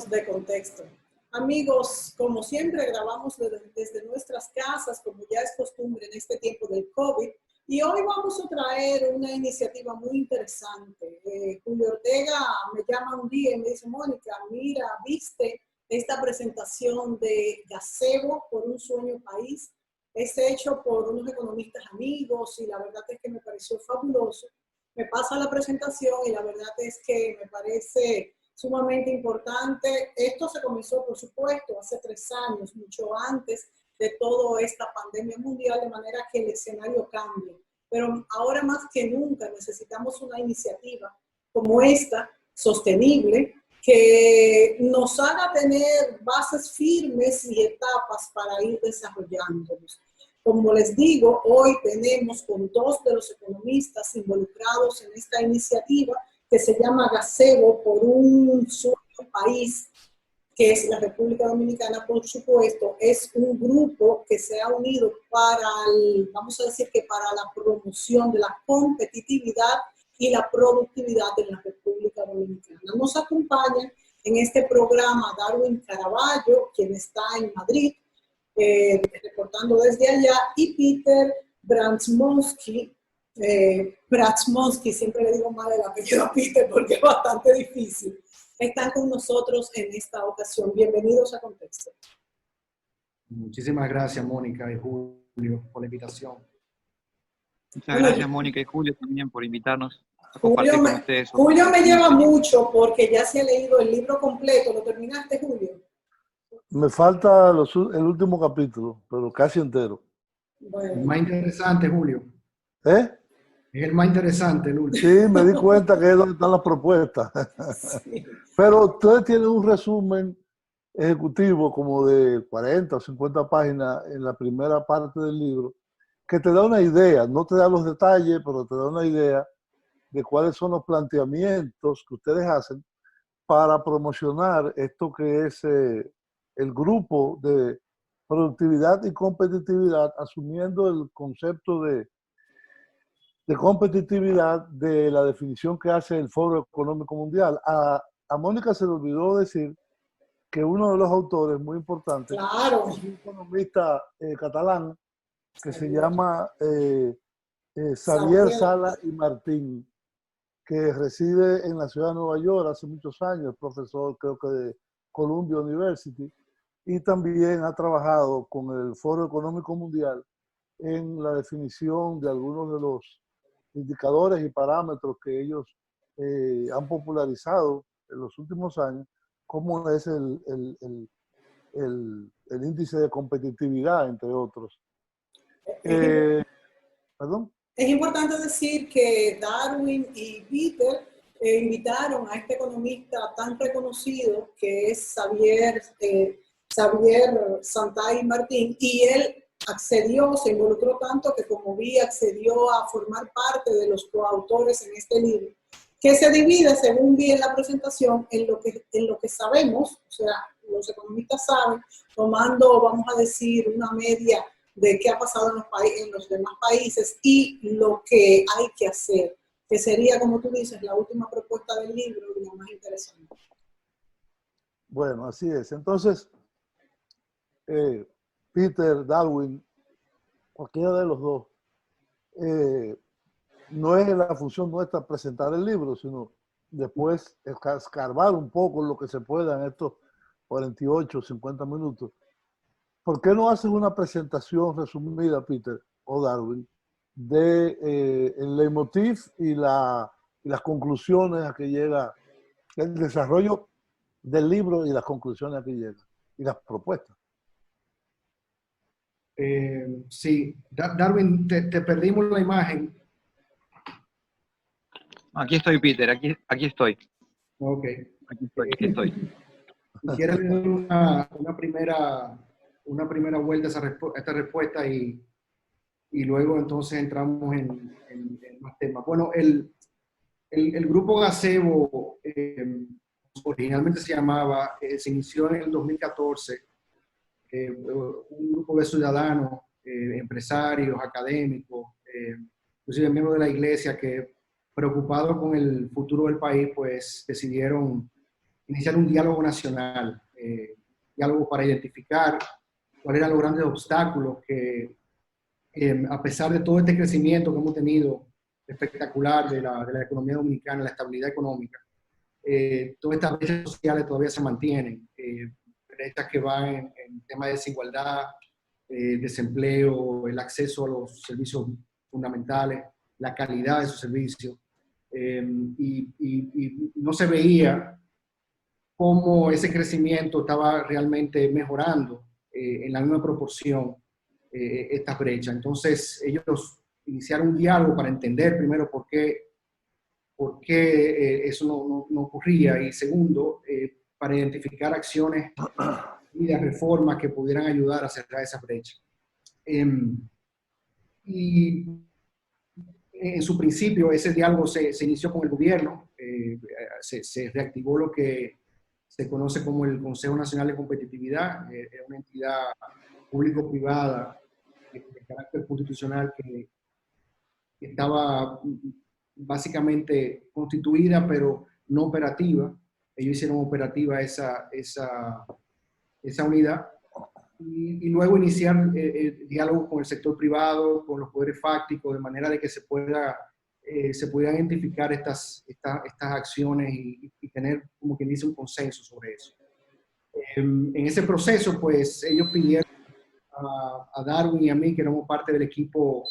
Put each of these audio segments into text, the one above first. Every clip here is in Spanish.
amigos de Contexto. Amigos, como siempre grabamos desde nuestras casas, como ya es costumbre en este tiempo del COVID, y hoy vamos a traer una iniciativa muy interesante. Julio Ortega me llama un día y me dice, Mónica, mira, ¿viste esta presentación de Gazebo por un sueño país? Es hecho por unos economistas amigos y la verdad es que me pareció fabuloso. Me pasa la presentación y la verdad es que me parece sumamente importante. Esto se comenzó, por supuesto, hace 3 años, mucho antes de toda esta pandemia mundial, de manera que el escenario cambie. Pero ahora más que nunca necesitamos una iniciativa como esta, sostenible, que nos haga tener bases firmes y etapas para ir desarrollándonos. Como les digo, hoy tenemos con 2 de los economistas involucrados en esta iniciativa que se llama Gazebo por un solo país, que es la República Dominicana, por supuesto. Es un grupo que se ha unido para, vamos a decir que para la promoción de la competitividad y la productividad en la República Dominicana. Nos acompaña en este programa Darwin Caraballo, quien está en Madrid, reportando desde allá, y Peter Bratzmonsky, siempre le digo mal el apellido a Peter porque es bastante difícil, están con nosotros en esta ocasión. Bienvenidos a Contexto. Muchísimas gracias, Mónica y Julio, por la invitación. Muchas gracias, Mónica y Julio, también por invitarnos a compartir con ustedes. Julio me lleva mucho porque ya se ha leído el libro completo. ¿Lo terminaste, Julio? Me falta el último capítulo, pero casi entero. Bueno. El más interesante, Julio. ¿Eh? Es el más interesante, el último. Sí, me di cuenta que es donde están las propuestas. Sí. Pero ustedes tienen un resumen ejecutivo como de 40 o 50 páginas en la primera parte del libro, que te da una idea, no te da los detalles, pero te da una idea de cuáles son los planteamientos que ustedes hacen para promocionar esto que es el grupo de productividad y competitividad, asumiendo el concepto de competitividad de la definición que hace el Foro Económico Mundial. A Mónica se le olvidó decir que uno de los autores muy importantes Claro. es un economista catalán que se llama Xavier Sala y Martín, que reside en la ciudad de Nueva York hace muchos años, profesor creo que de Columbia University, y también ha trabajado con el Foro Económico Mundial en la definición de algunos de los indicadores y parámetros que ellos han popularizado en los últimos años, como es el índice de competitividad, entre otros. ¿Perdón? Es importante decir que Darwin y Peter invitaron a este economista tan reconocido que es Xavier Santay Martín, y él accedió, se involucró tanto que, como vi, accedió a formar parte de los coautores en este libro, que se divide, según vi en la presentación, en lo que sabemos, o sea, los economistas saben, tomando, vamos a decir, una media de qué ha pasado en los demás países y lo que hay que hacer, que sería, como tú dices, la última propuesta del libro y la más interesante. Bueno, así es. Entonces, Peter, Darwin, cualquiera de los dos, no es la función nuestra presentar el libro, sino después escarbar un poco lo que se pueda en estos 48, 50 minutos. ¿Por qué no haces una presentación resumida, Peter o Darwin, de el leitmotiv y las conclusiones a que llega, el desarrollo del libro y las conclusiones a que llega, y las propuestas? Sí, Darwin, te perdimos la imagen. Aquí estoy, Peter, aquí estoy. Ok. Aquí estoy. Quisiera dar una primera vuelta a esta respuesta y luego entonces entramos en más temas. Bueno, el grupo Gazebo originalmente se llamaba, se inició en el 2014, un grupo de ciudadanos, empresarios, académicos, inclusive miembros de la iglesia que, preocupados con el futuro del país, pues decidieron iniciar un diálogo nacional, diálogo para identificar cuáles eran los grandes obstáculos que, a pesar de todo este crecimiento que hemos tenido espectacular de la economía dominicana, la estabilidad económica, todas estas brechas sociales todavía se mantienen, brechas que van en temas de desigualdad, desempleo, el acceso a los servicios fundamentales, la calidad de esos servicios, y no se veía cómo ese crecimiento estaba realmente mejorando en la misma proporción estas brechas. Entonces ellos iniciaron un diálogo para entender primero por qué eso no ocurría, y segundo, para identificar acciones y de reformas que pudieran ayudar a cerrar esa brecha. Y en su principio ese diálogo se inició con el gobierno, se reactivó lo que se conoce como el Consejo Nacional de Competitividad, es una entidad público-privada de carácter constitucional que estaba básicamente constituida pero no operativa. Ellos hicieron operativa esa unidad, y luego iniciar diálogo con el sector privado, con los poderes fácticos, de manera de que se puedan identificar estas acciones y tener, como quien dice, un consenso sobre eso. En ese proceso, pues, ellos pidieron a Darwin y a mí, que éramos parte del equipo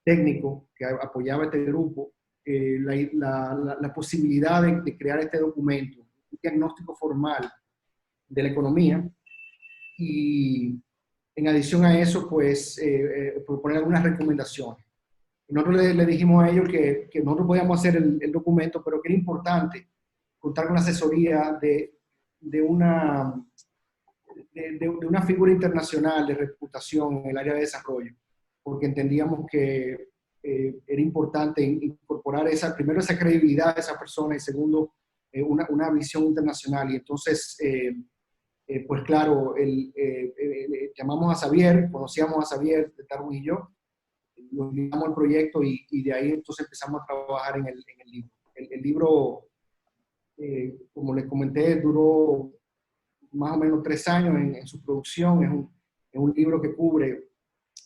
técnico que apoyaba este grupo, la posibilidad de crear este documento, un diagnóstico formal de la economía, y en adición a eso, pues, proponer algunas recomendaciones. Y nosotros le dijimos a ellos que nosotros podíamos hacer el documento, pero que era importante contar con la asesoría de una figura internacional de reputación en el área de desarrollo, porque entendíamos que era importante incorporar primero esa credibilidad de esa persona, y segundo, una visión internacional. Y entonces, pues claro, llamamos a Xavier, conocíamos a Xavier de Darwin y yo, lo invitamos al proyecto, y de ahí entonces empezamos a trabajar en el libro. El libro, como les comenté, duró más o menos 3 años en su producción. Es un libro que cubre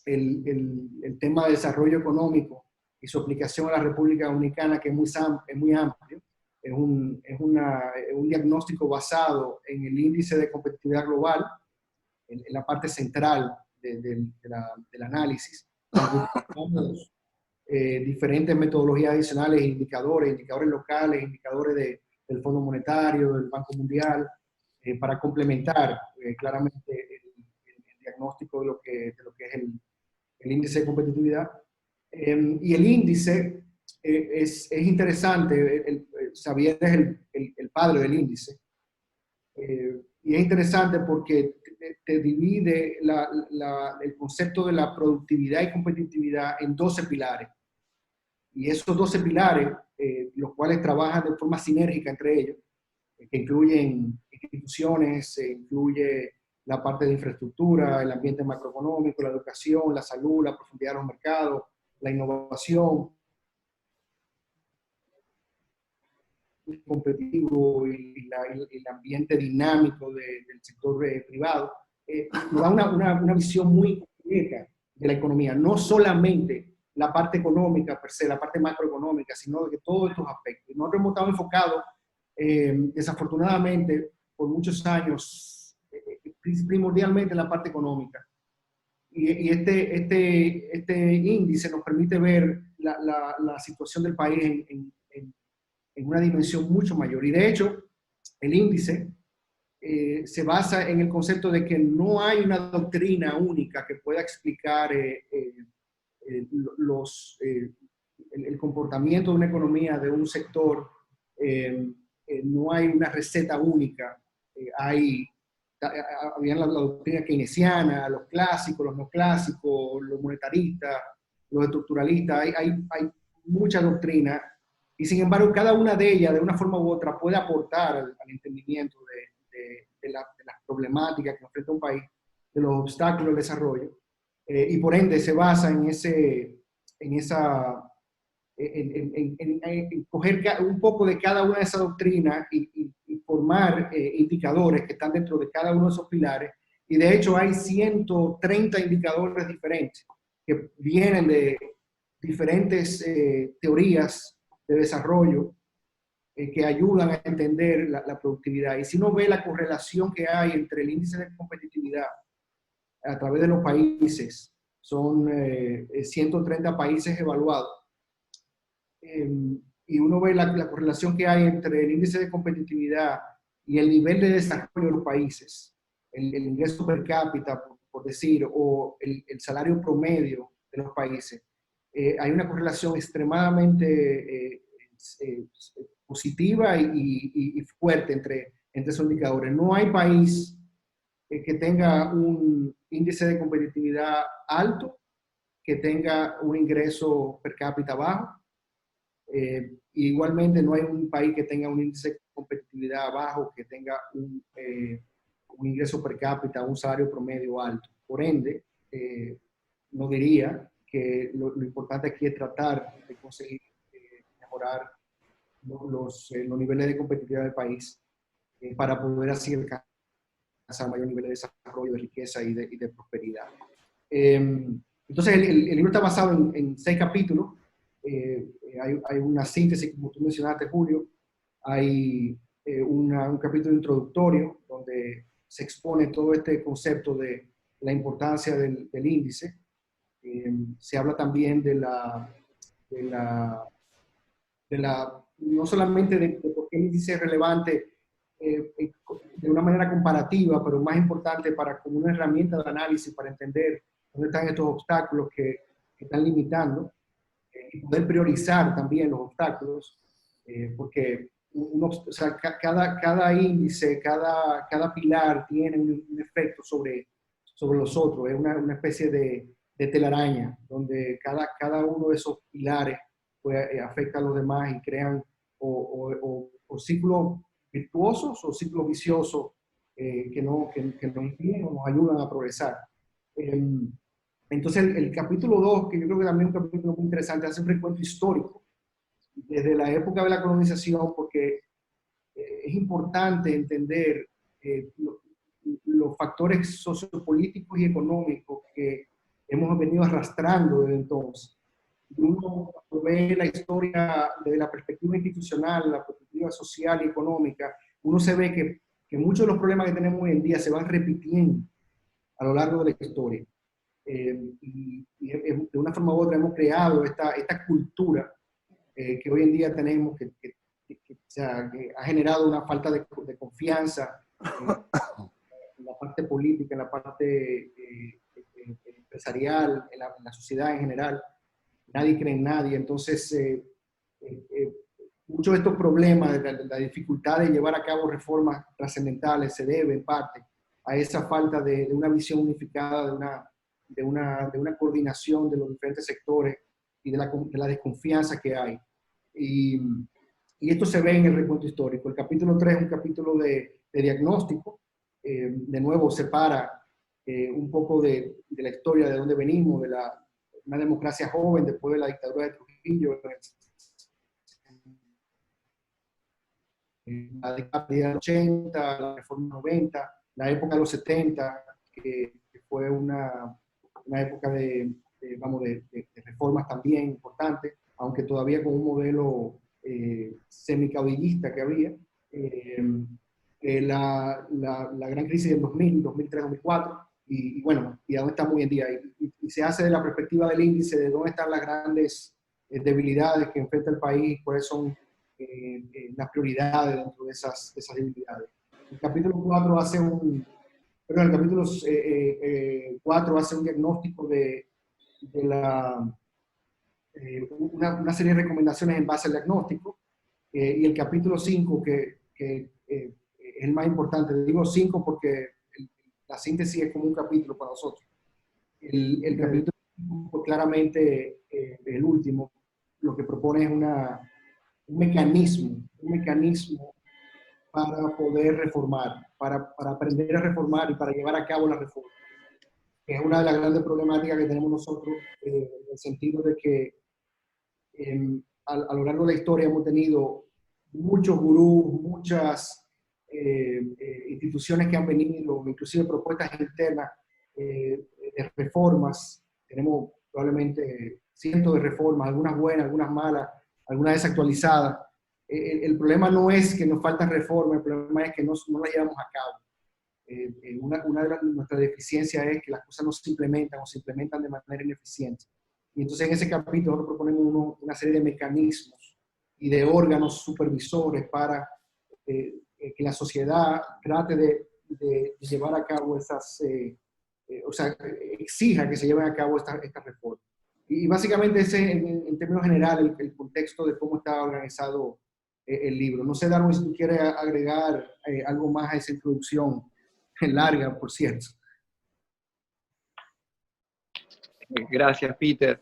el tema de desarrollo económico y su aplicación a la República Dominicana, que es muy amplio. Es un diagnóstico basado en el índice de competitividad global, en la parte central del análisis. Diferentes metodologías adicionales, indicadores locales, indicadores del Fondo Monetario, del Banco Mundial, para complementar claramente el diagnóstico de lo que es el índice de competitividad. Y el índice es interesante. Xavier es el padre del índice, y es interesante porque te divide el concepto de la productividad y competitividad en 12 pilares. Y esos 12 pilares, los cuales trabajan de forma sinérgica entre ellos, que incluyen instituciones, incluye la parte de infraestructura, el ambiente macroeconómico, la educación, la salud, la profundidad de los mercados, la innovación, el competitivo y el ambiente dinámico del sector privado, nos da una visión muy completa de la economía, no solamente la parte económica per se, la parte macroeconómica, sino de todos estos aspectos. Nosotros hemos estado enfocados, desafortunadamente, por muchos años, primordialmente en la parte económica. Y este índice nos permite ver la situación del país en una dimensión mucho mayor. Y de hecho, el índice se basa en el concepto de que no hay una doctrina única que pueda explicar el comportamiento de una economía, de un sector. No hay una receta única. Había la doctrina keynesiana, los clásicos, los no clásicos, los monetaristas, los estructuralistas. Hay mucha doctrina, y sin embargo cada una de ellas, de una forma u otra, puede aportar al entendimiento de las problemáticas que enfrenta un país, de los obstáculos del desarrollo, y por ende se basa en coger un poco de cada una de esas doctrinas y formar indicadores que están dentro de cada uno de esos pilares, y de hecho hay 130 indicadores diferentes que vienen de diferentes teorías de desarrollo que ayudan a entender la productividad. Y si uno ve la correlación que hay entre el índice de competitividad a través de los países, son 130 países evaluados, y uno ve la correlación que hay entre el índice de competitividad y el nivel de desarrollo de los países, el ingreso per cápita, por decir, o el salario promedio de los países, hay una correlación extremadamente positiva y fuerte entre esos indicadores. No hay país que tenga un índice de competitividad alto, que tenga un ingreso per cápita bajo. Igualmente no hay un país que tenga un índice de competitividad bajo, que tenga un ingreso per cápita, un salario promedio alto. Por ende, no diría que lo importante aquí es tratar de conseguir mejorar los niveles de competitividad del país para poder así alcanzar mayor nivel de desarrollo, de riqueza y de prosperidad. Entonces, el libro está basado en 6 capítulos. Hay una síntesis, como tú mencionaste, Julio. Hay un capítulo introductorio donde se expone todo este concepto de la importancia del índice. Se habla también no solamente de por qué el índice es relevante de una manera comparativa, pero más importante como una herramienta de análisis para entender dónde están estos obstáculos que están limitando, y poder priorizar también los obstáculos, porque o sea, cada índice, cada pilar tiene un efecto sobre los otros. Es una especie de telaraña, donde cada uno de esos pilares pues, afecta a los demás y crean o ciclos virtuosos o ciclos viciosos que nos impiden o nos ayudan a progresar. Entonces, el capítulo 2, que yo creo que también es un capítulo muy interesante, hace un recuento histórico desde la época de la colonización, porque es importante entender los factores sociopolíticos y económicos que hemos venido arrastrando desde entonces. Uno ve la historia desde la perspectiva institucional, la perspectiva social y económica, uno se ve que muchos de los problemas que tenemos hoy en día se van repitiendo a lo largo de la historia. Y de una forma u otra hemos creado esta cultura que hoy en día tenemos, que ha generado una falta de confianza en la parte política, en la parte empresarial, en la sociedad en general. Nadie cree en nadie. Entonces, muchos de estos problemas, la dificultad de llevar a cabo reformas trascendentales, se debe en parte a esa falta de una visión unificada, de una coordinación de los diferentes sectores y de la desconfianza que hay. Y esto se ve en el recuento histórico. El capítulo 3 es un capítulo de diagnóstico. De nuevo, separa un poco de la historia, de dónde venimos, de una democracia joven después de la dictadura de Trujillo, la década de los 80, la reforma 90, la época de los 70, que fue una época de reformas también importantes, aunque todavía con un modelo semicaudillista que había. La gran crisis del 2000, 2003, 2004, y bueno, y a dónde estamos hoy en día. Y se hace de la perspectiva del índice, de dónde están las grandes debilidades que enfrenta el país, cuáles son las prioridades dentro de esas debilidades. El capítulo 4 hace un diagnóstico de una serie de recomendaciones en base al diagnóstico, y el capítulo 5, que es el más importante. Digo 5 porque la síntesis es como un capítulo para nosotros. El capítulo 5, pues, claramente el último, lo que propone es un mecanismo para poder reformar, para aprender a reformar y para llevar a cabo la reforma. Es una de las grandes problemáticas que tenemos nosotros, en el sentido de que a lo largo de la historia hemos tenido muchos gurús, muchas instituciones que han venido, inclusive propuestas internas de reformas. Tenemos probablemente cientos de reformas, algunas buenas, algunas malas, algunas desactualizadas. El problema no es que nos faltan reformas, el problema es que no las llevamos a cabo. Una de nuestras deficiencias es que las cosas no se implementan o se implementan de manera ineficiente. Y entonces en ese capítulo nosotros proponemos una serie de mecanismos y de órganos supervisores para que la sociedad trate de llevar a cabo esas, o sea, exija que se lleven a cabo estas reformas. Y básicamente ese en términos generales el contexto de cómo está organizado el libro. No sé, Darwin, si tú quieres agregar algo más a esa introducción larga, por cierto. Gracias, Peter.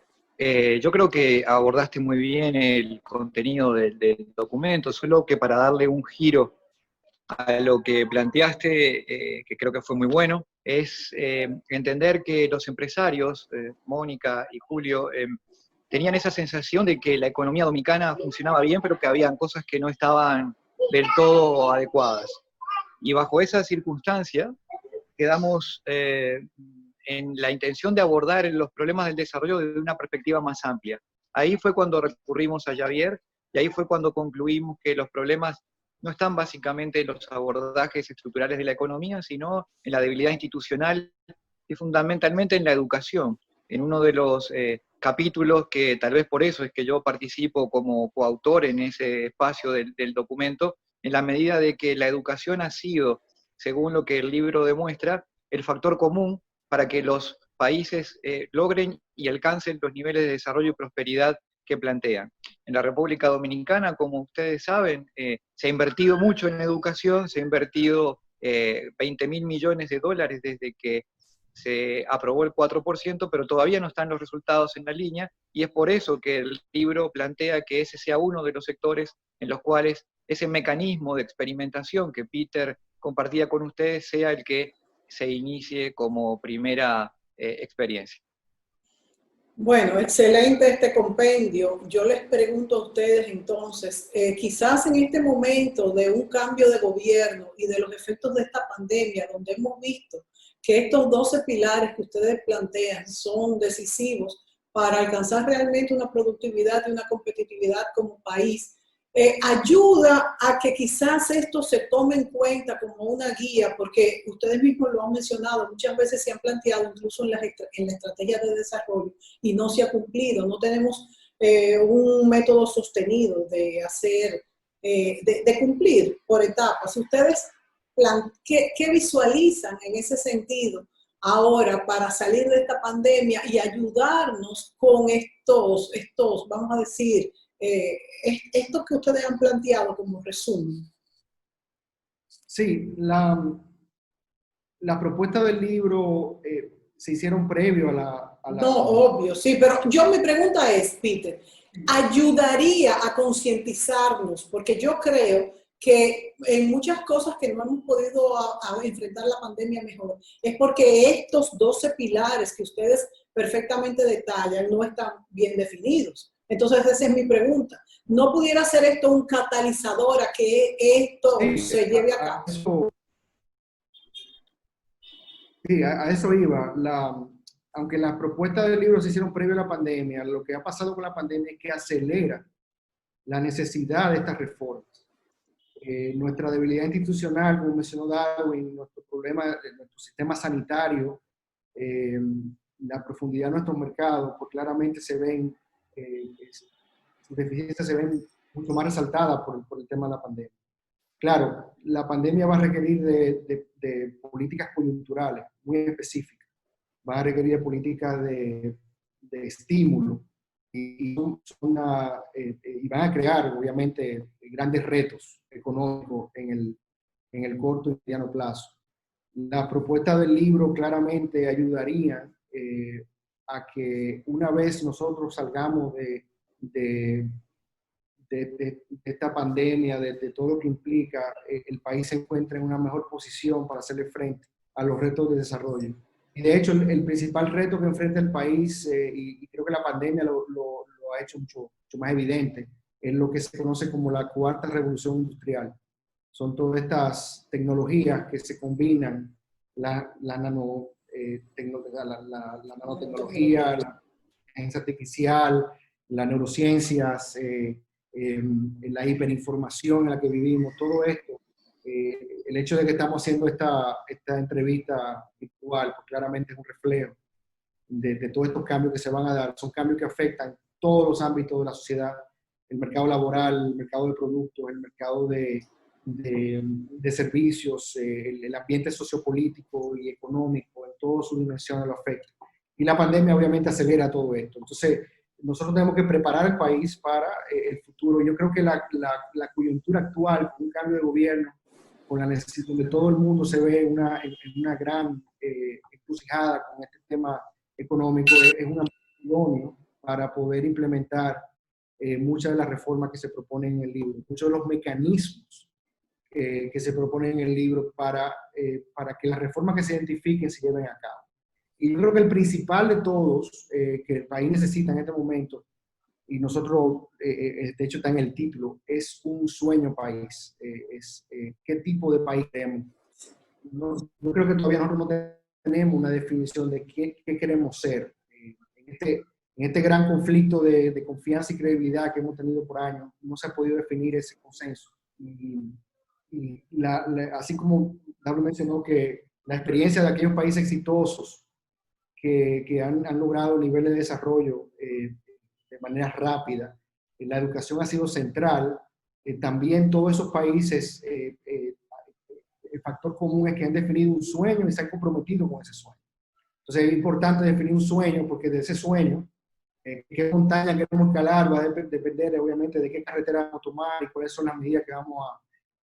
Yo creo que abordaste muy bien el contenido del documento, solo que para darle un giro a lo que planteaste, que creo que fue muy bueno, es entender que los empresarios, Mónica y Julio, tenían esa sensación de que la economía dominicana funcionaba bien, pero que habían cosas que no estaban del todo adecuadas. Y bajo esa circunstancia quedamos en la intención de abordar los problemas del desarrollo desde una perspectiva más amplia. Ahí fue cuando recurrimos a Javier, y ahí fue cuando concluimos que los problemas no están básicamente en los abordajes estructurales de la economía, sino en la debilidad institucional y fundamentalmente en la educación. En uno de los capítulos, que tal vez por eso es que yo participo como coautor en ese espacio del documento, en la medida de que la educación ha sido, según lo que el libro demuestra, el factor común para que los países logren y alcancen los niveles de desarrollo y prosperidad que plantean. En la República Dominicana, como ustedes saben, se ha invertido mucho en educación, se ha invertido 20.000 millones de dólares desde que se aprobó el 4%, pero todavía no están los resultados en la línea, y es por eso que el libro plantea que ese sea uno de los sectores en los cuales ese mecanismo de experimentación que Peter compartía con ustedes sea el que se inicie como primera experiencia. Bueno, excelente este compendio. Yo les pregunto a ustedes entonces, quizás en este momento de un cambio de gobierno y de los efectos de esta pandemia, donde hemos visto que estos 12 pilares que ustedes plantean son decisivos para alcanzar realmente una productividad y una competitividad como país, ayuda a que quizás esto se tome en cuenta como una guía, porque ustedes mismos lo han mencionado, muchas veces se han planteado incluso en la estrategia de desarrollo y no se ha cumplido, no tenemos un método sostenido de hacer, de cumplir por etapas. Ustedes, ¿qué visualizan en ese sentido ahora para salir de esta pandemia y ayudarnos con estos, vamos a decir, esto que ustedes han planteado como resumen? Sí, la propuesta del libro se hicieron previo a la... No, obvio, sí, pero mi pregunta es, Peter, ¿ayudaría a concientizarnos? Porque yo creo que en muchas cosas que no hemos podido enfrentar la pandemia mejor, es porque estos 12 pilares que ustedes perfectamente detallan no están bien definidos. Entonces, esa es mi pregunta. ¿No pudiera ser esto un catalizador a que esto se lleve a cabo? Sí, a eso iba. Aunque las propuestas del libro se hicieron previo a la pandemia, lo que ha pasado con la pandemia es que acelera la necesidad de estas reformas. Nuestra debilidad institucional, como mencionó Darwin, nuestro problema, nuestro sistema sanitario, la profundidad de nuestros mercados, pues claramente se ven, sus deficiencias se ven mucho más resaltadas por el tema de la pandemia. Claro, la pandemia va a requerir de políticas coyunturales muy específicas, va a requerir de políticas de estímulo y van a crear, obviamente, grandes retos económicos en el corto y mediano plazo. La propuesta del libro claramente ayudaría a que una vez nosotros salgamos de esta pandemia, de todo lo que implica, el país se encuentra en una mejor posición para hacerle frente a los retos de desarrollo. Y de hecho, el principal reto que enfrenta el país, y creo que la pandemia lo ha hecho mucho más evidente, es lo que se conoce como la cuarta revolución industrial. son todas estas tecnologías que se combinan, la nanotecnología, la inteligencia artificial, las neurociencias, la hiperinformación en la que vivimos, todo esto. El hecho de que estamos haciendo esta entrevista virtual, pues claramente es un reflejo de todos estos cambios que se van a dar. Son cambios que afectan todos los ámbitos de la sociedad, el mercado laboral, el mercado de productos, el mercado de servicios, el ambiente sociopolítico y económico, en todas sus dimensiones lo afecta. Y la pandemia obviamente acelera todo esto. Entonces, nosotros tenemos que preparar el país para el futuro. Yo creo que la coyuntura actual, con un cambio de gobierno, con la necesidad, donde todo el mundo se ve en una gran encrucijada con este tema económico, es un idóneo para poder implementar muchas de las reformas que se proponen en el libro, muchos de los mecanismos que se proponen en el libro para que las reformas que se identifiquen se lleven a cabo. Y yo creo que el principal de todos que el país necesita en este momento, y nosotros, de hecho está en el título, es un sueño país. ¿Qué tipo de país queremos? Yo creo que todavía nosotros no tenemos una definición de qué queremos ser. En este gran conflicto de confianza y credibilidad que hemos tenido por años, no se ha podido definir ese consenso. Así como Pablo mencionó que la experiencia de aquellos países exitosos que han logrado niveles de desarrollo de manera rápida, la educación ha sido central, también todos esos países, el factor común es que han definido un sueño y se han comprometido con ese sueño. Entonces es importante definir un sueño porque de ese sueño, qué montaña queremos escalar, va a depender obviamente de qué carretera vamos a tomar y cuáles son las medidas que vamos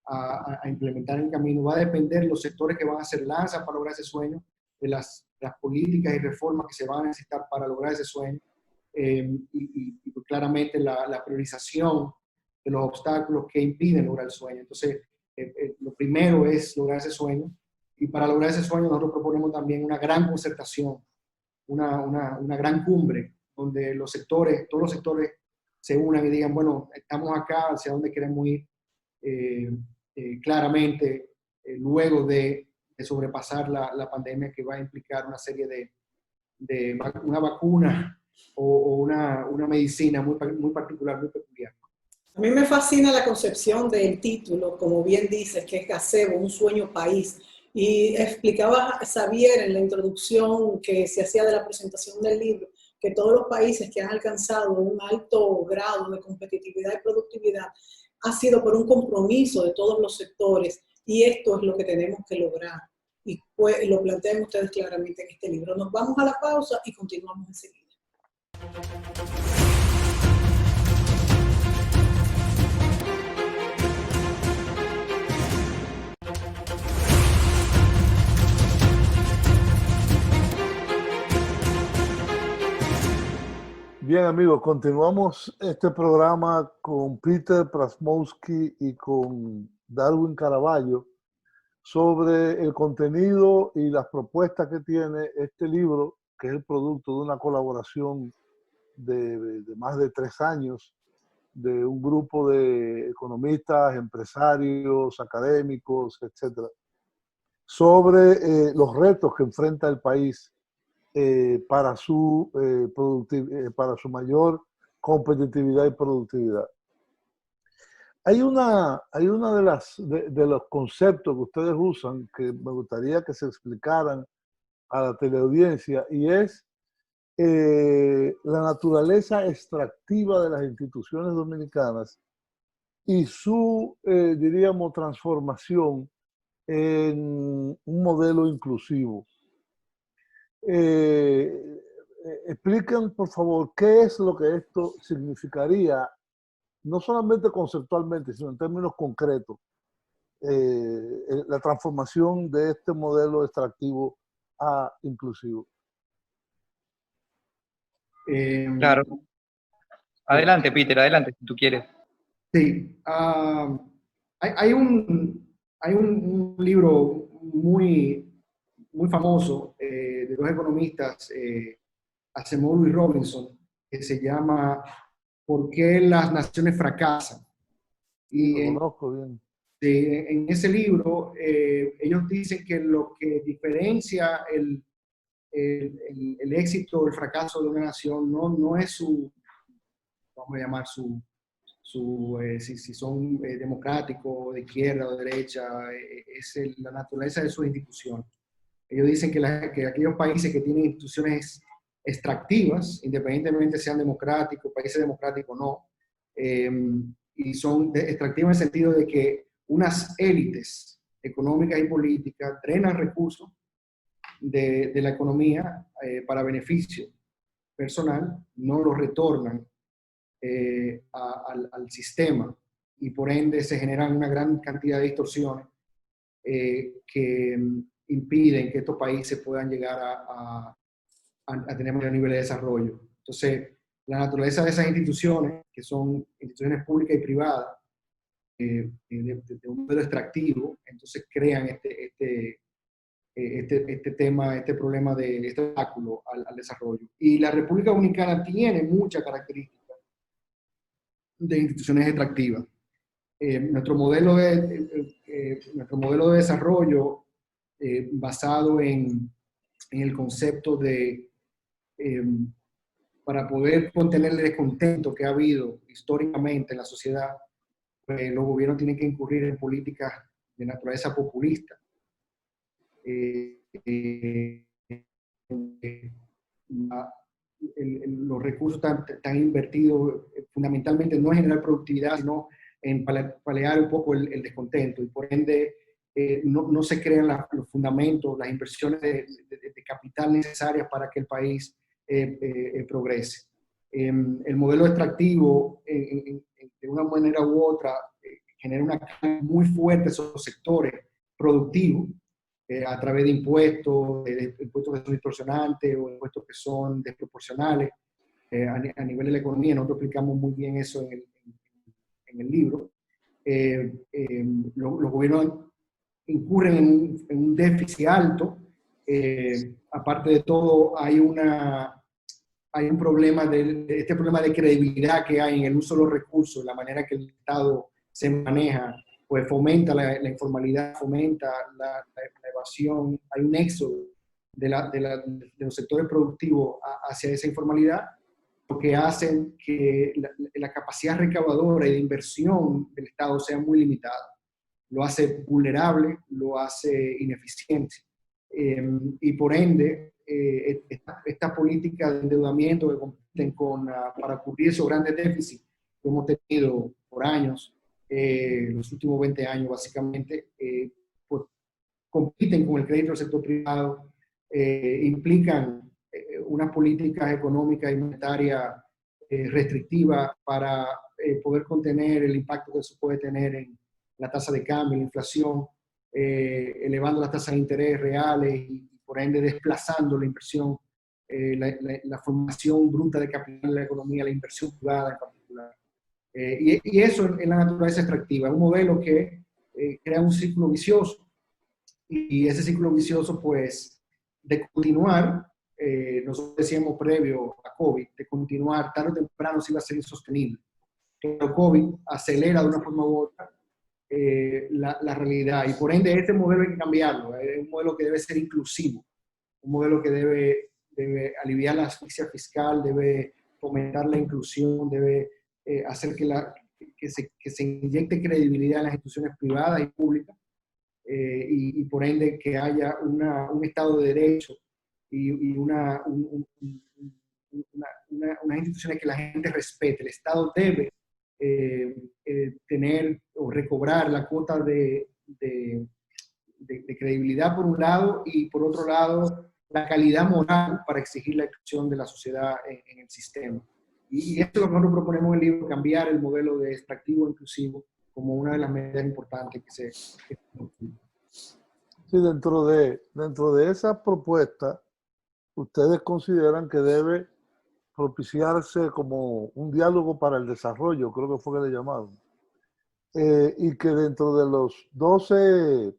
a implementar en el camino. Va a depender los sectores que van a hacer lanza para lograr ese sueño, de las políticas y reformas que se van a necesitar para lograr ese sueño, y claramente la priorización de los obstáculos que impiden lograr el sueño. Entonces, lo primero es lograr ese sueño, y para lograr ese sueño nosotros proponemos también una gran concertación, una gran cumbre, donde todos los sectores se unan y digan, bueno, estamos acá, hacia dónde queremos ir, claramente, luego de sobrepasar la pandemia, que va a implicar una serie de una vacuna o una medicina muy particular, muy peculiar. A mí me fascina la concepción del título, como bien dices, que es Gazebo, un sueño país. Y explicaba Xavier en la introducción que se hacía de la presentación del libro, que todos los países que han alcanzado un alto grado de competitividad y productividad ha sido por un compromiso de todos los sectores, y esto es lo que tenemos que lograr. Y pues, lo plantean ustedes claramente en este libro. Nos vamos a la pausa y continuamos enseguida. Bien, amigos, continuamos este programa con Peter Prasmowski y con Darwin Caraballo sobre el contenido y las propuestas que tiene este libro, que es el producto de una colaboración de más de 3 años de un grupo de economistas, empresarios, académicos, etcétera, sobre los retos que enfrenta el país para su mayor competitividad y productividad. Hay una de los conceptos que ustedes usan que me gustaría que se explicaran a la teleaudiencia, y es la naturaleza extractiva de las instituciones dominicanas y su, diríamos, transformación en un modelo inclusivo. Expliquen, por favor, qué es lo que esto significaría, no solamente conceptualmente, sino en términos concretos, la transformación de este modelo extractivo a inclusivo. Claro. Adelante, Peter, adelante, si tú quieres. Sí. Hay un libro muy famoso de dos economistas, Acemoglu y Robinson, que se llama ¿Por qué las naciones fracasan? Y lo conozco bien. en ese libro, ellos dicen que lo que diferencia el éxito o el fracaso de una nación no es su, vamos a llamar si son democráticos, de izquierda o de derecha, es la naturaleza de sus instituciones. Ellos dicen que aquellos países que tienen instituciones extractivas, independientemente sean democráticos, países democráticos o no, y son extractivas en el sentido de que unas élites económicas y políticas drenan recursos de la economía para beneficio personal, no los retornan al sistema, y por ende se generan una gran cantidad de distorsiones que impiden que estos países puedan llegar a tener mayor nivel de desarrollo. Entonces, la naturaleza de esas instituciones, que son instituciones públicas y privadas, de un modelo extractivo, entonces crean este problema de este obstáculo al desarrollo. Y la República Dominicana tiene muchas características de instituciones extractivas. Nuestro modelo de desarrollo, basado en el concepto de, para poder contener el descontento que ha habido históricamente en la sociedad, pues los gobiernos tienen que incurrir en políticas de naturaleza populista. Los recursos están invertidos fundamentalmente no en generar productividad, sino en paliar un poco el descontento, y por ende no se crean los fundamentos, las inversiones de capital necesarias para que el país progrese. El modelo extractivo, de una manera u otra, genera una carga muy fuerte sobre los sectores productivos, a través de impuestos que son distorsionantes o impuestos que son desproporcionales a nivel de la economía. Nosotros explicamos muy bien eso en el libro. Los gobiernos incurren en un déficit alto. Aparte de todo, hay un problema este problema de credibilidad que hay en el uso de los recursos, la manera que el Estado se maneja, pues fomenta la informalidad, fomenta la evasión. Hay un éxodo de los sectores productivos hacia esa informalidad, lo que hacen que la capacidad recaudadora y de inversión del Estado sea muy limitada. Lo hace vulnerable, lo hace ineficiente. Y por ende, esta política de endeudamiento que compiten para cubrir esos grandes déficits que hemos tenido por años, los últimos 20 años básicamente, pues, compiten con el crédito del sector privado, implican unas políticas económicas y monetarias restrictivas para poder contener el impacto que eso puede tener en la tasa de cambio, la inflación, elevando las tasas de interés reales y por ende desplazando la inversión, la formación bruta de capital en la economía, la inversión privada en particular. Y eso es la naturaleza extractiva, un modelo que crea un círculo vicioso, y ese círculo vicioso, pues, de continuar, nosotros decíamos previo a COVID, de continuar tarde o temprano sí va a ser insostenible. Pero COVID acelera de una forma u otra la realidad, y por ende este modelo hay que cambiarlo. Es un modelo que debe ser inclusivo, un modelo que debe aliviar la asfixia fiscal, debe fomentar la inclusión, debe hacer que se inyecte credibilidad en las instituciones privadas y públicas, y por ende que haya un Estado de Derecho y unas instituciones que la gente respete. El Estado debe tener o recobrar la cuota de credibilidad por un lado, y por otro lado la calidad moral para exigir la inclusión de la sociedad en el sistema. Y esto es lo que nosotros proponemos en el libro: cambiar el modelo de extractivo inclusivo como una de las medidas importantes que se... Sí, dentro de esa propuesta, ustedes consideran que debe propiciarse como un diálogo para el desarrollo, creo que fue que le llamaron, y que dentro de los 12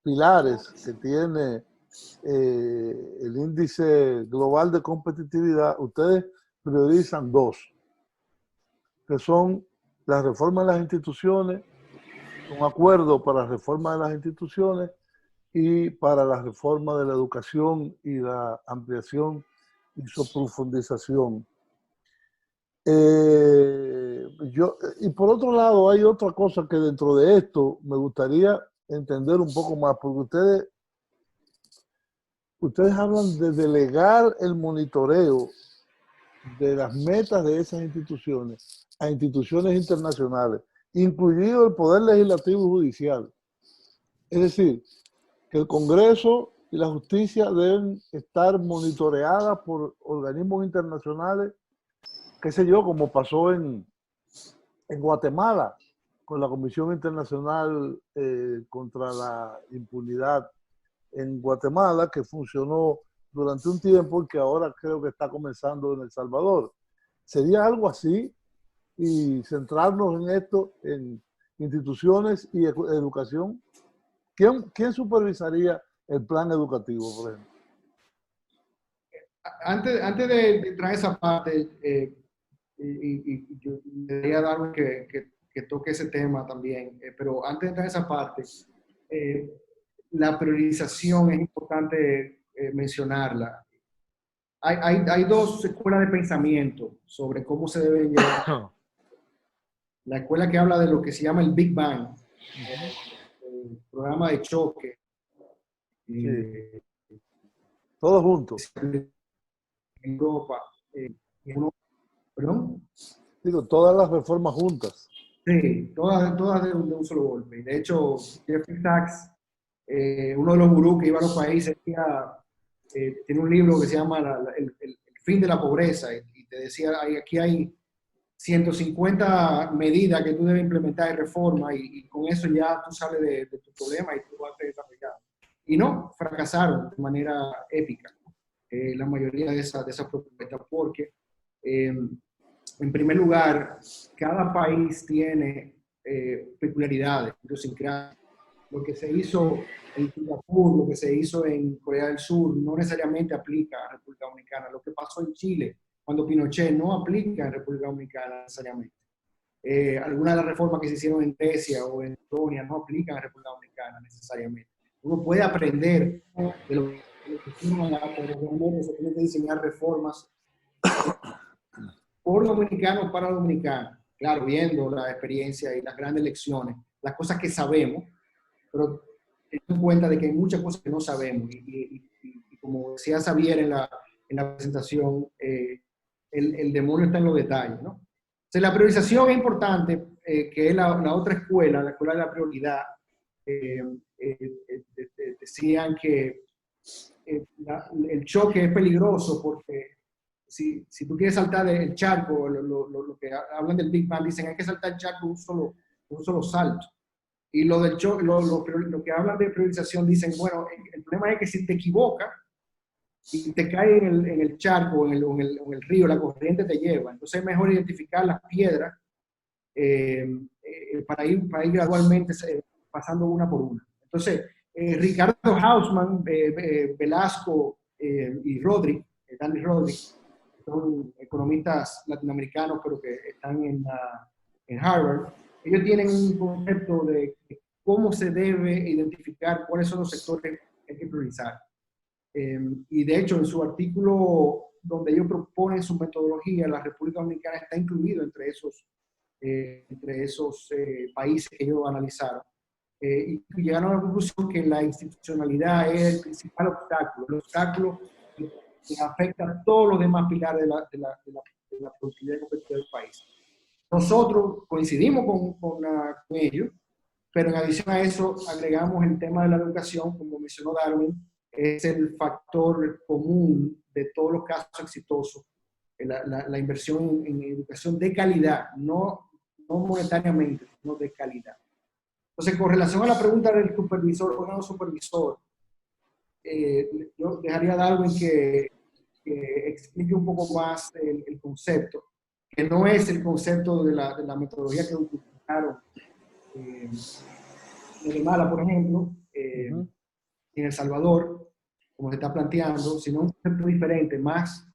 pilares que tiene el índice global de competitividad, ustedes priorizan 2, que son la reforma de las instituciones un acuerdo para la reforma de las instituciones y para la reforma de la educación y la ampliación y su profundización. Y por otro lado, hay otra cosa que dentro de esto me gustaría entender un poco más, porque ustedes hablan de delegar el monitoreo de las metas de esas instituciones a instituciones internacionales, incluido el Poder Legislativo y Judicial. Es decir, que el Congreso y la justicia deben estar monitoreadas por organismos internacionales, qué sé yo, como pasó en Guatemala, con la Comisión Internacional contra la Impunidad en Guatemala, que funcionó durante un tiempo y que ahora creo que está comenzando en El Salvador. ¿Sería algo así? Y centrarnos en esto, en instituciones y educación. ¿Quién supervisaría el plan educativo, por ejemplo? Antes de entrar a esa parte, yo debería a Darwin que toque ese tema también, pero antes de entrar a esa parte, la priorización es importante mencionarla. Hay dos escuelas de pensamiento sobre cómo se deben llevar. La escuela que habla de lo que se llama el Big Bang, el programa de choque. Sí. Todos juntos. En Europa. ¿Perdón? Digo, todas las reformas juntas. Sí, todas de un solo golpe. De hecho, Jeffrey Sachs, uno de los gurús que iba a los países, tiene un libro que se llama el fin de la pobreza, y te decía, aquí hay 150 medidas que tú debes implementar y reforma, y con eso ya tú sales de tu problema y tú vas a desarrollar. Y no, fracasaron de manera épica la mayoría de esas propuestas, porque en primer lugar, cada país tiene peculiaridades, idiosincrasias. Lo que se hizo en Singapur, lo que se hizo en Corea del Sur, no necesariamente aplica a República Dominicana. Lo que pasó en Chile, cuando Pinochet, no aplica en República Dominicana necesariamente. Algunas de las reformas que se hicieron en Grecia o en Polonia no aplican a República Dominicana necesariamente. Uno puede aprender de lo que hicieron allá, pero realmente se tiene que diseñar reformas por dominicanos para dominicanos. Claro, viendo la experiencia y las grandes lecciones, las cosas que sabemos, pero teniendo en cuenta de que hay muchas cosas que no sabemos. Y como decía Xavier en la presentación, el demonio está en los detalles, ¿no? Entonces, la priorización es importante, que es la otra escuela, la escuela de la prioridad. Decían que el choque es peligroso porque si tú quieres saltar el charco, lo que hablan del Big Bang, dicen hay que saltar el charco un solo salto. Y lo que hablan de priorización dicen, bueno, el problema es que si te equivocas y te caes en el charco, en el río, la corriente te lleva. Entonces es mejor identificar las piedras para ir gradualmente pasando una por una. Entonces, Ricardo Hausmann, Velasco y Danny Rodrik, son economistas latinoamericanos, pero que están en Harvard. Ellos tienen un concepto de cómo se debe identificar cuáles son los sectores que hay que priorizar. Y de hecho, en su artículo donde ellos proponen su metodología, la República Dominicana está incluido entre esos países que ellos analizaron. Y llegaron a la conclusión que la institucionalidad es el principal obstáculo, el obstáculo que afecta a todos los demás pilares de la productividad y competitividad del país. Nosotros coincidimos con ellos, pero en adición a eso agregamos el tema de la educación, como mencionó Darwin, es el factor común de todos los casos exitosos, la inversión en educación de calidad, no monetariamente, sino de calidad. Entonces, con relación a la pregunta del supervisor, órgano supervisor, yo dejaría a Darwin que explique un poco más el concepto, que no es el concepto de la metodología que utilizaron en Guatemala, por ejemplo, en El Salvador, como se está planteando, sino un concepto diferente, más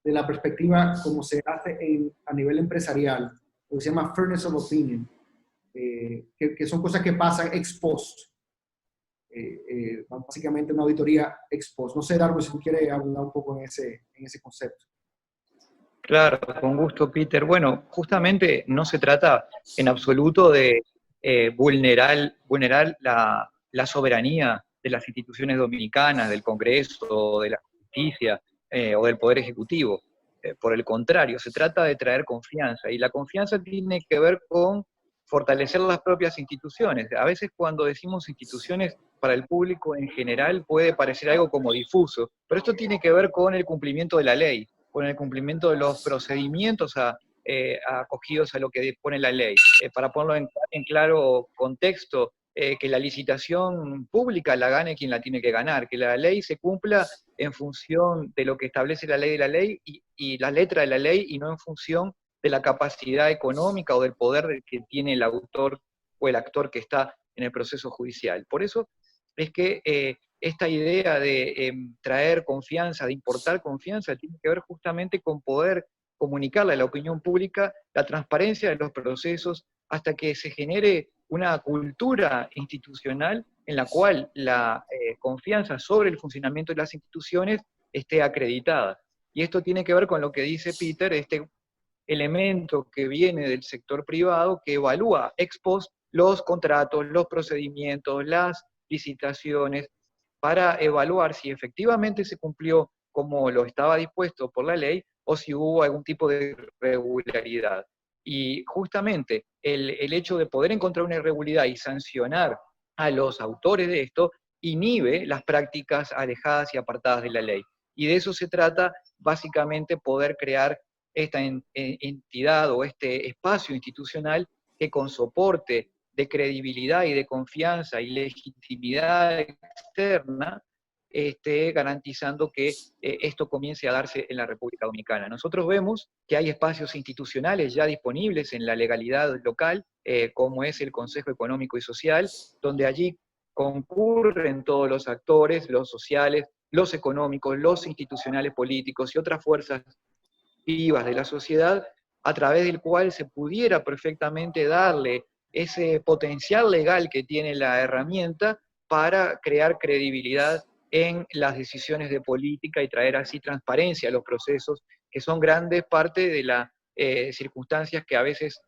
de la perspectiva como se hace a nivel empresarial, lo que se llama fairness of opinion. que son cosas que pasan ex post. Básicamente una auditoría ex post. No sé, Darwin, si tú quieres hablar un poco en ese concepto. Claro, con gusto, Peter. Bueno, justamente no se trata en absoluto de vulnerar la soberanía de las instituciones dominicanas, del Congreso, de la justicia o del Poder Ejecutivo. Por el contrario, se trata de traer confianza, y la confianza tiene que ver con fortalecer las propias instituciones. A veces cuando decimos instituciones, para el público en general puede parecer algo como difuso, pero esto tiene que ver con el cumplimiento de la ley, con el cumplimiento de los procedimientos acogidos a lo que dispone la ley. Para ponerlo en claro contexto, que la licitación pública la gane quien la tiene que ganar, que la ley se cumpla en función de lo que establece la ley de la ley y la letra de la ley, y no en función de la capacidad económica o del poder que tiene el autor o el actor que está en el proceso judicial. Por eso es que esta idea de traer confianza, de importar confianza, tiene que ver justamente con poder comunicarle a la opinión pública la transparencia de los procesos hasta que se genere una cultura institucional en la cual la confianza sobre el funcionamiento de las instituciones esté acreditada. Y esto tiene que ver con lo que dice Peter, este elemento que viene del sector privado que evalúa ex post los contratos, los procedimientos, las licitaciones, para evaluar si efectivamente se cumplió como lo estaba dispuesto por la ley o si hubo algún tipo de irregularidad. Y justamente el hecho de poder encontrar una irregularidad y sancionar a los autores de esto inhibe las prácticas alejadas y apartadas de la ley. Y de eso se trata básicamente, poder crear esta entidad o este espacio institucional que con soporte de credibilidad y de confianza y legitimidad externa esté garantizando que esto comience a darse en la República Dominicana. Nosotros vemos que hay espacios institucionales ya disponibles en la legalidad local, como es el Consejo Económico y Social, donde allí concurren todos los actores, los sociales, los económicos, los institucionales políticos y otras fuerzas vivas de la sociedad, a través del cual se pudiera perfectamente darle ese potencial legal que tiene la herramienta para crear credibilidad en las decisiones de política y traer así transparencia a los procesos, que son grandes parte de las circunstancias que a veces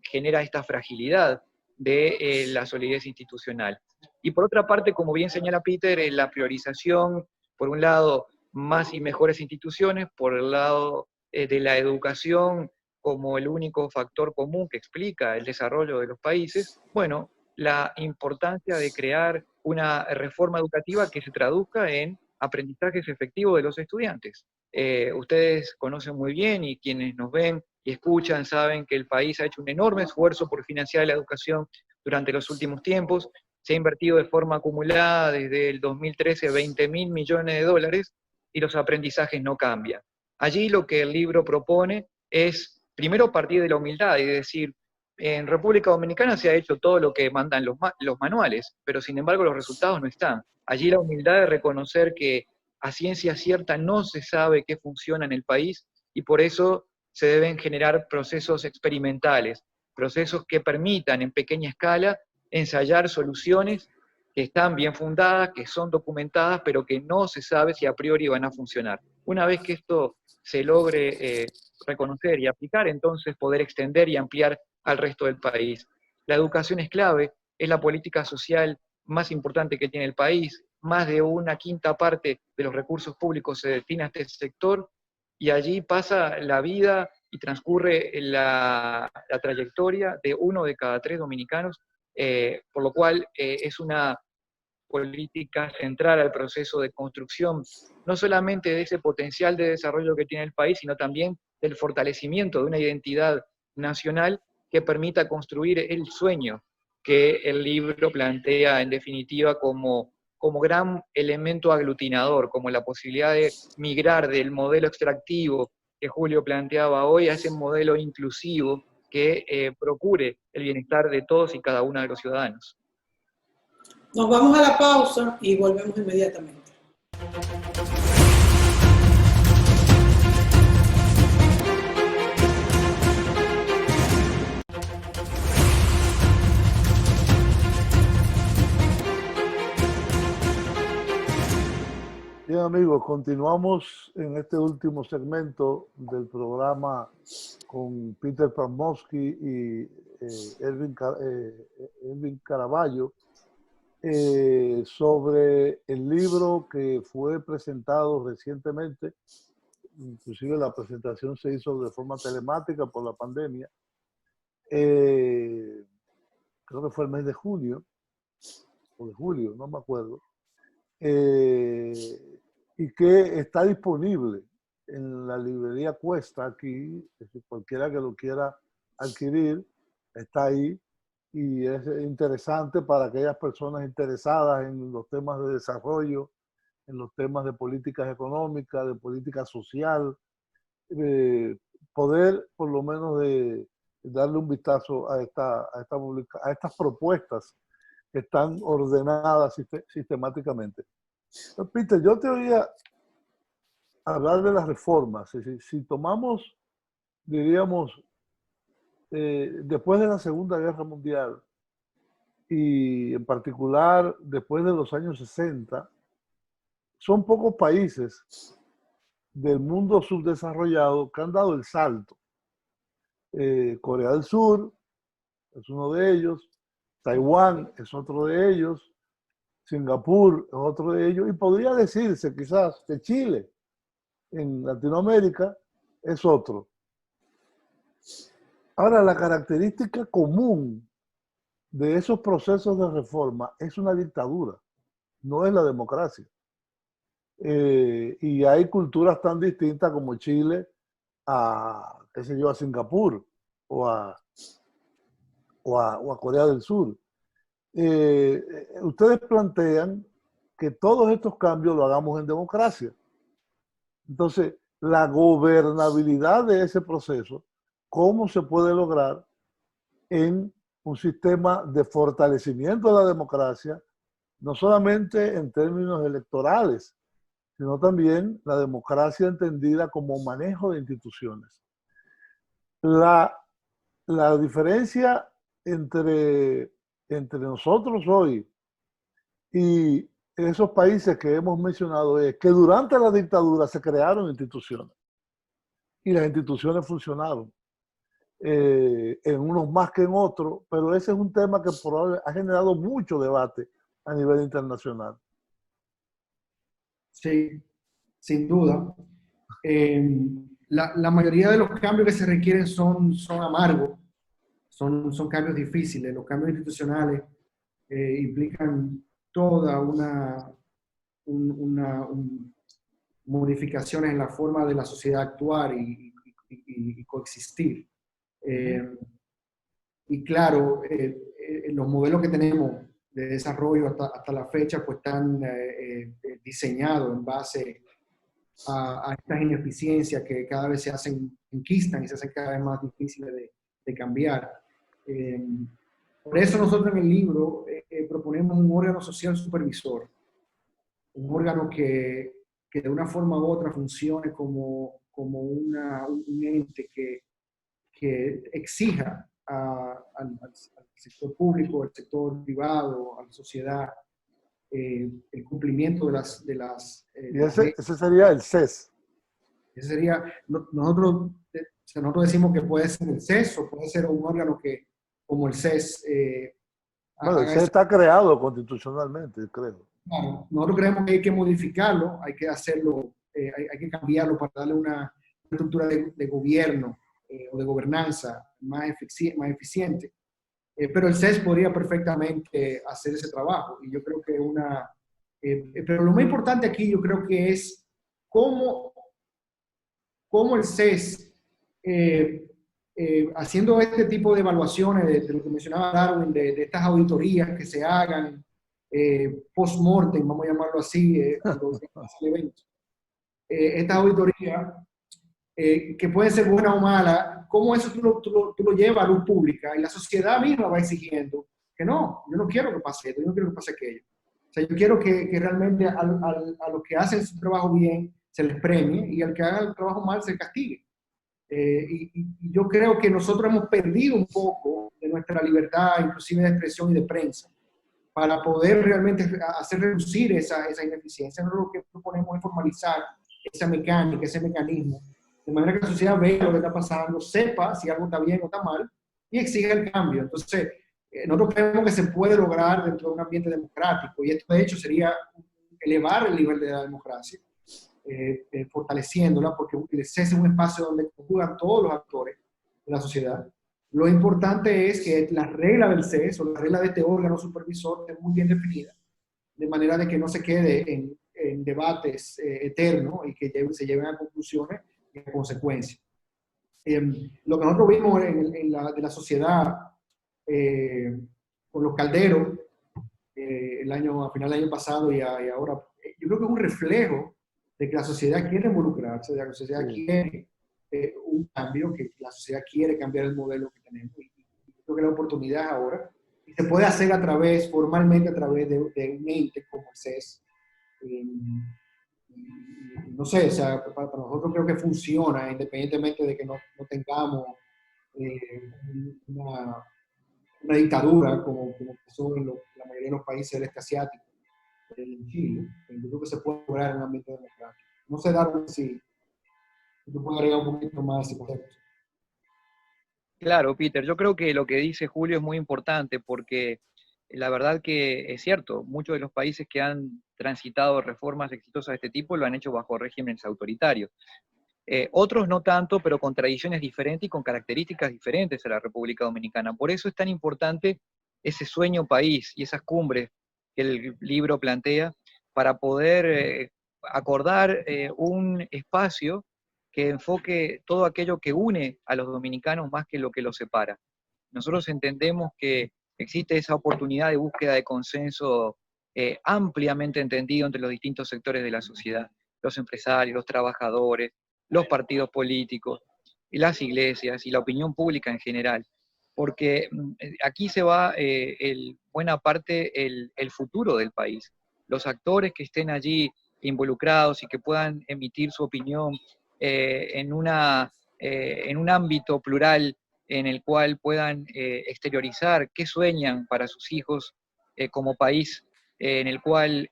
genera esta fragilidad de la solidez institucional. Y por otra parte, como bien señala Peter, la priorización, por un lado, más y mejores instituciones, por el lado de la educación como el único factor común que explica el desarrollo de los países, bueno, la importancia de crear una reforma educativa que se traduzca en aprendizajes efectivos de los estudiantes. Ustedes conocen muy bien, y quienes nos ven y escuchan saben que el país ha hecho un enorme esfuerzo por financiar la educación durante los últimos tiempos. Se ha invertido de forma acumulada desde el 2013 $20.000 millones y los aprendizajes no cambian. Allí lo que el libro propone es, primero, partir de la humildad y decir, en República Dominicana se ha hecho todo lo que mandan los manuales, pero sin embargo los resultados no están. Allí la humildad de reconocer que a ciencia cierta no se sabe qué funciona en el país, y por eso se deben generar procesos experimentales, procesos que permitan en pequeña escala ensayar soluciones que están bien fundadas, que son documentadas, pero que no se sabe si a priori van a funcionar. Una vez que esto se logre reconocer y aplicar, entonces poder extender y ampliar al resto del país. La educación es clave, es la política social más importante que tiene el país. Más de 1/5 parte de los recursos públicos se destina a este sector, y allí pasa la vida y transcurre la trayectoria de 1 de cada 3 dominicanos, por lo cual es una política central al proceso de construcción, no solamente de ese potencial de desarrollo que tiene el país, sino también del fortalecimiento de una identidad nacional que permita construir el sueño que el libro plantea en definitiva como gran elemento aglutinador, como la posibilidad de migrar del modelo extractivo que Julio planteaba hoy a ese modelo inclusivo que procure el bienestar de todos y cada uno de los ciudadanos. Nos vamos a la pausa y volvemos inmediatamente. amigos, continuamos en este último segmento del programa con Peter Pamowski y Erwin Caraballo sobre el libro que fue presentado recientemente. Inclusive la presentación se hizo de forma telemática por la pandemia. Creo que fue el mes de junio o de julio, no me acuerdo. Y que está disponible en la librería Cuesta aquí, es decir, cualquiera que lo quiera adquirir, está ahí y es interesante para aquellas personas interesadas en los temas de desarrollo, en los temas de políticas económicas, de política social, poder por lo menos de darle un vistazo a estas propuestas que están ordenadas sistemáticamente. Peter, yo te oía hablar de las reformas. Si tomamos, diríamos, después de la Segunda Guerra Mundial y en particular después de los años 60, son pocos países del mundo subdesarrollado que han dado el salto. Corea del Sur es uno de ellos, Taiwán es otro de ellos, Singapur es otro de ellos, y podría decirse quizás que Chile en Latinoamérica es otro. Ahora, la característica común de esos procesos de reforma es una dictadura, no es la democracia. Y hay culturas tan distintas como Chile a, qué sé yo, a Singapur o a Corea del Sur. Ustedes plantean que todos estos cambios lo hagamos en democracia. Entonces, la gobernabilidad de ese proceso, ¿cómo se puede lograr en un sistema de fortalecimiento de la democracia, no solamente en términos electorales, sino también la democracia entendida como manejo de instituciones? La diferencia entre nosotros hoy y esos países que hemos mencionado es que durante la dictadura se crearon instituciones y las instituciones funcionaron, en unos más que en otros, pero ese es un tema que probablemente ha generado mucho debate a nivel internacional. Sí, sin duda. La mayoría de los cambios que se requieren son amargos, son cambios difíciles. Los cambios institucionales implican toda modificaciones en la forma de la sociedad actuar y coexistir. Y claro, los modelos que tenemos de desarrollo hasta la fecha pues están diseñados en base a estas ineficiencias que cada vez se enquistan y se hacen cada vez más difíciles de cambiar. Por eso nosotros en el libro proponemos un órgano social supervisor, un órgano que de una forma u otra funcione como un ente que exija al sector público, al sector privado, a la sociedad, el cumplimiento de las y ese sería el CES. Ese sería, nosotros decimos que puede ser el CES o puede ser un órgano que, como el CES. Bueno, el CES está creado constitucionalmente, creo. Claro, nosotros creemos que hay que modificarlo, hay que hacerlo, hay que cambiarlo para darle una estructura de gobierno o de gobernanza más eficiente. Pero el CES podría perfectamente hacer ese trabajo. Y yo creo que pero lo más importante aquí yo creo que es cómo el CES, haciendo este tipo de evaluaciones de lo que mencionaba Darwin, de estas auditorías que se hagan post-mortem, vamos a llamarlo así, cuando se hace el evento. Estas auditorías, que pueden ser buenas o malas, cómo eso tú lo llevas a luz pública y la sociedad misma va exigiendo que no, yo no quiero que pase esto, yo no quiero que pase aquello. O sea, yo quiero que realmente a los que hacen su trabajo bien se les premie y al que haga el trabajo mal se castigue. Y yo creo que nosotros hemos perdido un poco de nuestra libertad, inclusive de expresión y de prensa. para poder realmente hacer reducir esa ineficiencia. Nosotros lo que proponemos es formalizar esa mecánica, ese mecanismo, de manera que la sociedad vea lo que está pasando, sepa si algo está bien o está mal, y exija el cambio. Entonces, nosotros creemos que se puede lograr dentro de un ambiente democrático, y esto de hecho sería elevar el nivel de la democracia, fortaleciéndola, porque el CES es un espacio donde conjugan todos los actores de la sociedad. Lo importante es que la regla del CES o la regla de este órgano supervisor esté muy bien definida, de manera de que no se quede en debates eternos y que se lleven a conclusiones y a consecuencias. Lo que nosotros vimos de la sociedad con los calderos a final del año pasado y ahora, yo creo que es un reflejo de que la sociedad quiere involucrarse, de que la sociedad quiere un cambio, que la sociedad quiere cambiar el modelo que tenemos. Y creo que la oportunidad es ahora. Y se puede hacer formalmente a través de un ente como el CES. No sé, o sea, para nosotros creo que funciona, independientemente de que no tengamos una dictadura como pasó en la mayoría de los países del este asiático, en Chile. Yo creo que se puede lograr en un ambiente democrático. No sé, Darwin, si tú puedes agregar un poquito más a ese concepto. Claro, Peter, yo creo que lo que dice Julio es muy importante porque la verdad que es cierto, muchos de los países que han transitado reformas exitosas de este tipo lo han hecho bajo regímenes autoritarios. Otros no tanto, pero con tradiciones diferentes y con características diferentes a la República Dominicana. Por eso es tan importante ese sueño país y esas cumbres que el libro plantea para poder acordar un espacio que enfoque todo aquello que une a los dominicanos más que lo que los separa. Nosotros entendemos que existe esa oportunidad de búsqueda de consenso ampliamente entendido entre los distintos sectores de la sociedad, los empresarios, los trabajadores, los partidos políticos, y las iglesias y la opinión pública en general, porque aquí se va buena parte el futuro del país. Los actores que estén allí involucrados y que puedan emitir su opinión en un ámbito plural en el cual puedan exteriorizar qué sueñan para sus hijos como país, en el cual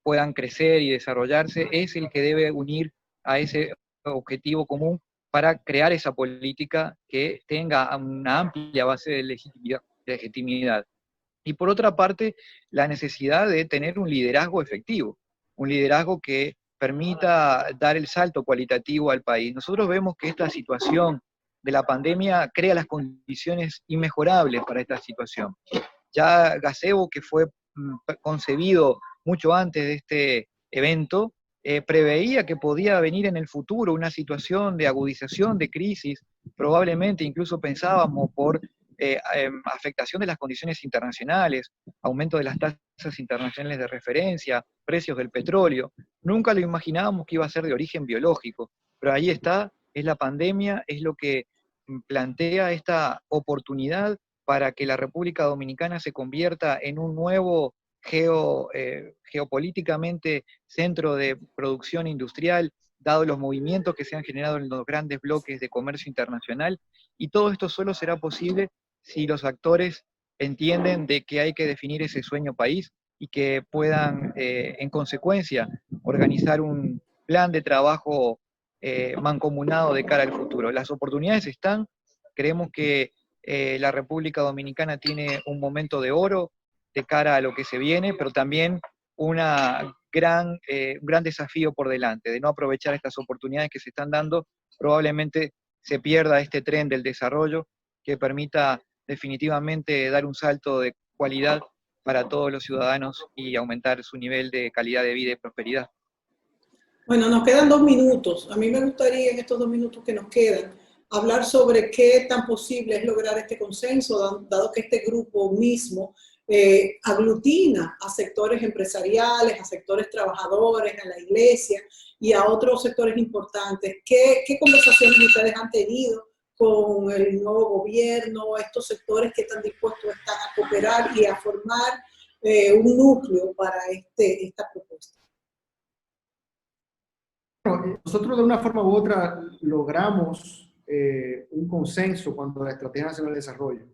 puedan crecer y desarrollarse, es el que debe unir a ese objetivo común para crear esa política que tenga una amplia base de legitimidad. Y por otra parte, la necesidad de tener un liderazgo efectivo, un liderazgo que permita dar el salto cualitativo al país. Nosotros vemos que esta situación de la pandemia crea las condiciones inmejorables para esta situación. Ya Gazebo, que fue concebido mucho antes de este evento, preveía que podía venir en el futuro una situación de agudización de crisis, probablemente incluso pensábamos por afectación de las condiciones internacionales, aumento de las tasas internacionales de referencia, precios del petróleo. Nunca lo imaginábamos que iba a ser de origen biológico, pero ahí está, es la pandemia, es lo que plantea esta oportunidad para que la República Dominicana se convierta en un nuevo geopolíticamente centro de producción industrial, dado los movimientos que se han generado en los grandes bloques de comercio internacional, y todo esto solo será posible si los actores entienden de que hay que definir ese sueño país y que puedan, en consecuencia, organizar un plan de trabajo mancomunado de cara al futuro. Las oportunidades están, creemos que la República Dominicana tiene un momento de oro de cara a lo que se viene, pero también un gran desafío por delante, de no aprovechar estas oportunidades que se están dando, probablemente se pierda este tren del desarrollo que permita definitivamente dar un salto de cualidad para todos los ciudadanos y aumentar su nivel de calidad de vida y prosperidad. Bueno, nos quedan 2 minutos. A mí me gustaría en estos 2 minutos que nos quedan hablar sobre qué tan posible es lograr este consenso, dado que este grupo mismo aglutina a sectores empresariales, a sectores trabajadores, a la iglesia y a otros sectores importantes. ¿Qué conversaciones ustedes han tenido con el nuevo gobierno, estos sectores que están dispuestos a cooperar y a formar un núcleo para esta propuesta? Nosotros de una forma u otra logramos un consenso cuando la Estrategia Nacional de Desarrollo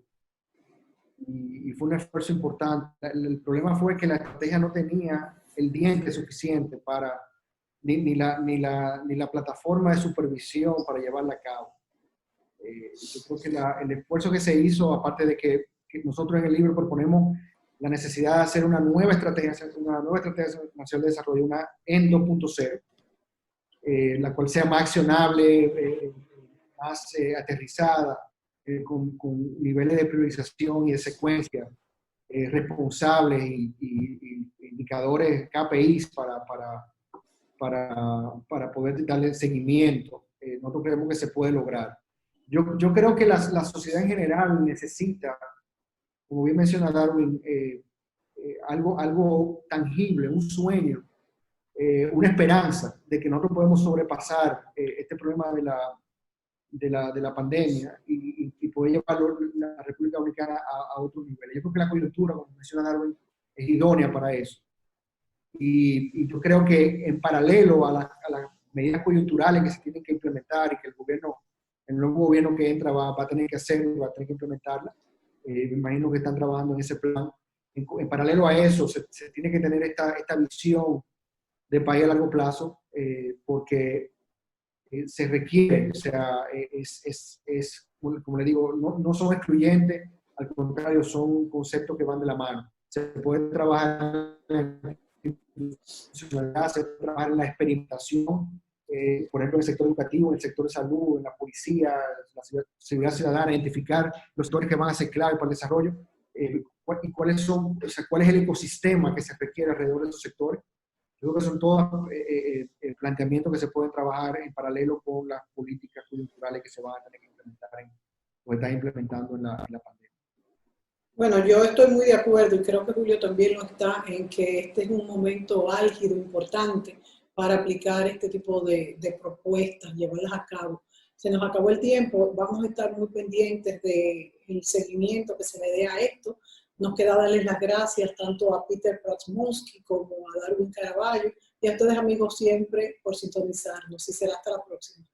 y fue un esfuerzo importante. El problema fue que la estrategia no tenía el diente suficiente para, ni la plataforma de supervisión para llevarla a cabo. Yo creo que el esfuerzo que se hizo, aparte de que nosotros en el libro proponemos la necesidad de hacer una nueva estrategia nacional de desarrollo, una en 2.0, la cual sea más accionable, más aterrizada, con niveles de priorización y de secuencia responsables y indicadores KPIs para poder darle seguimiento. Nosotros creemos que se puede lograr. Yo creo que la sociedad en general necesita, como bien menciona Darwin, algo tangible, un sueño, una esperanza de que nosotros podemos sobrepasar este problema de la pandemia y poder llevar la República Dominicana a otros niveles. Yo creo que la coyuntura, como menciona Darwin, es idónea para eso. Y yo creo que en paralelo a las medidas coyunturales que se tienen que implementar y que el nuevo gobierno que entra va a tener que hacer, va a tener que implementarla, me imagino que están trabajando en ese plan. En paralelo a eso, se tiene que tener esta visión de país a largo plazo, porque se requiere, o sea, como le digo, no son excluyentes, al contrario, son conceptos que van de la mano. Se puede trabajar en la institucionalidad, se puede trabajar en la experimentación, por ejemplo, en el sector educativo, en el sector de salud, en la policía, la seguridad ciudadana, identificar los sectores que van a ser clave para el desarrollo, y cuál es el ecosistema que se requiere alrededor de esos sectores. Yo creo que son todos planteamientos que se pueden trabajar en paralelo con las políticas coyunturales que se van a tener que implementar o están implementando en la pandemia. Bueno, yo estoy muy de acuerdo y creo que Julio también lo está en que este es un momento álgido, importante para aplicar este tipo de propuestas, llevarlas a cabo. Se nos acabó el tiempo, vamos a estar muy pendientes del seguimiento que se le dé a esto. Nos queda darles las gracias tanto a Peter Pratsmunski como a Darwin Caraballo y a ustedes amigos siempre por sintonizarnos y será hasta la próxima.